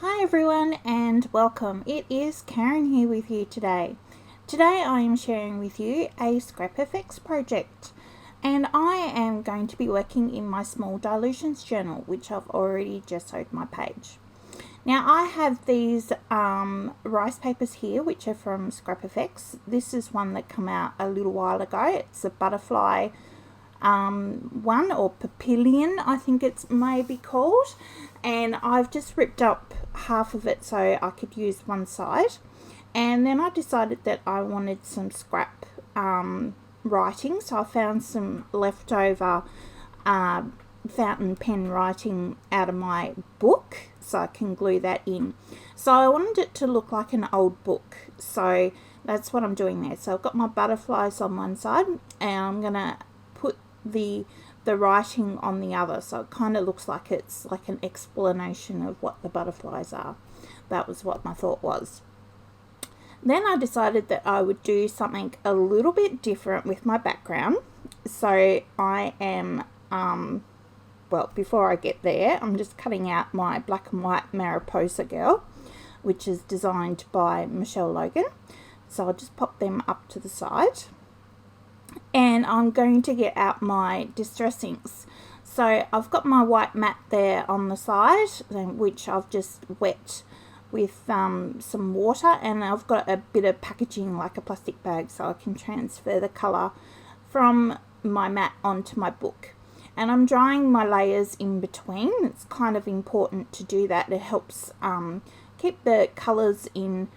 Hi everyone and welcome. It is Karen here with you today. Today I am sharing with you a scrap effects project, and I am going to be working in my small dilutions journal, which I've already gessoed my page. Now I have these rice papers here which are from Scrap Effects. This is one that came out a little while ago. It's a butterfly one, or papillion I think it's maybe called, and I've just ripped up half of it so I could use one side, and then I decided that I wanted some scrap writing, so I found some leftover fountain pen writing out of my book so I can glue that in. So I wanted it to look like an old book, so that's what I'm doing there. So I've got my butterflies on one side and I'm gonna put the writing on the other, so it kind of looks like it's like an explanation of what the butterflies are. That was what my thought was. Then I decided that I would do something a little bit different with my background. So I am well, before I get there, I'm just cutting out my black and white Mariposa girl, which is designed by Michelle Logan. So I'll just pop them up to the side. And I'm going to get out my distress inks. So I've got my white mat there on the side, which I've just wet with some water, and I've got a bit of packaging like a plastic bag so I can transfer the colour from my mat onto my book. And I'm drying my layers in between. It's kind of important to do that. It helps keep the colours in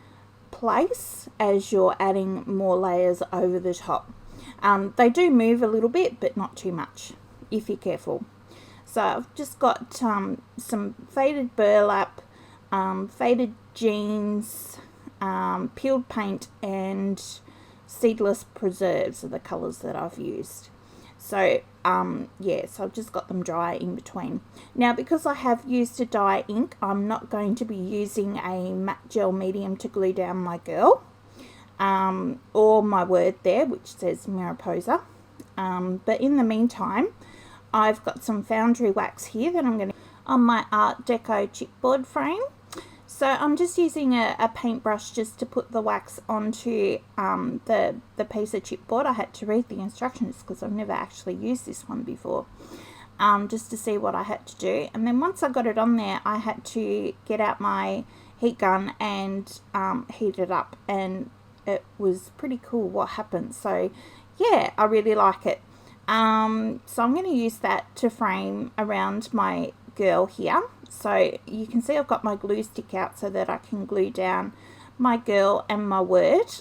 place as you're adding more layers over the top. They do move a little bit, but not too much if you're careful. So I've just got some faded burlap, faded jeans, peeled paint, and seedless preserves are the colours that I've used. So yeah, so I've just got them dry in between. Now because I have used a dye ink, I'm not going to be using a matte gel medium to glue down my girl. Or my word there, which says Mariposa. But in the meantime, I've got some foundry wax here that I'm going to on my Art Deco chipboard frame. So I'm just using a paintbrush just to put the wax onto the piece of chipboard. I had to read the instructions because I've never actually used this one before, just to see what I had to do. And then once I got it on there, I had to get out my heat gun and heat it up, and it was pretty cool what happened. So yeah, I really like it. So I'm going to use that to frame around my girl here. So you can see I've got my glue stick out so that I can glue down my girl and my word,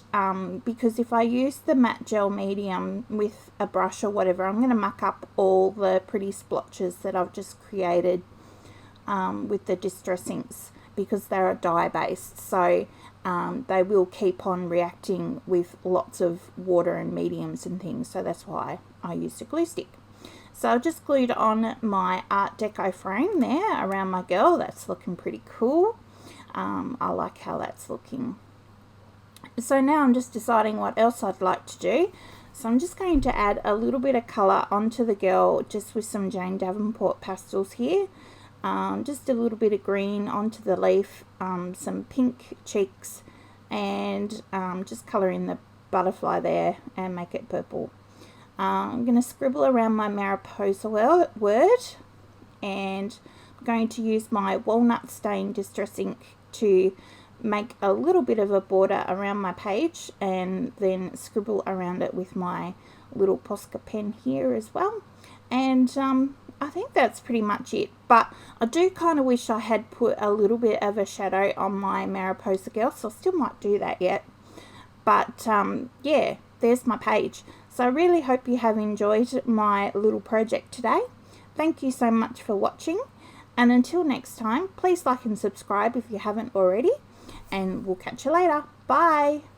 because if I use the matte gel medium with a brush or whatever, I'm going to muck up all the pretty splotches that I've just created with the distress inks, because they're dye based. So they will keep on reacting with lots of water and mediums and things, so that's why I used a glue stick. So I just glued on my Art Deco frame there around my girl. That's looking pretty cool. I like how that's looking. So now I'm just deciding what else I'd like to do. So I'm just going to add a little bit of colour onto the girl, just with some Jane Davenport pastels here. Just a little bit of green onto the leaf, some pink cheeks, and just colour in the butterfly there and make it purple. I'm going to scribble around my Mariposa word, and I'm going to use my walnut stain distress ink to make a little bit of a border around my page, and then scribble around it with my little Posca pen here as well. And I think that's pretty much it, but I do kind of wish I had put a little bit of a shadow on my Mariposa girl, so I still might do that yet. But yeah, there's my page. So I really hope you have enjoyed my little project today. Thank you so much for watching, and until next time, please like and subscribe if you haven't already, and we'll catch you later. Bye!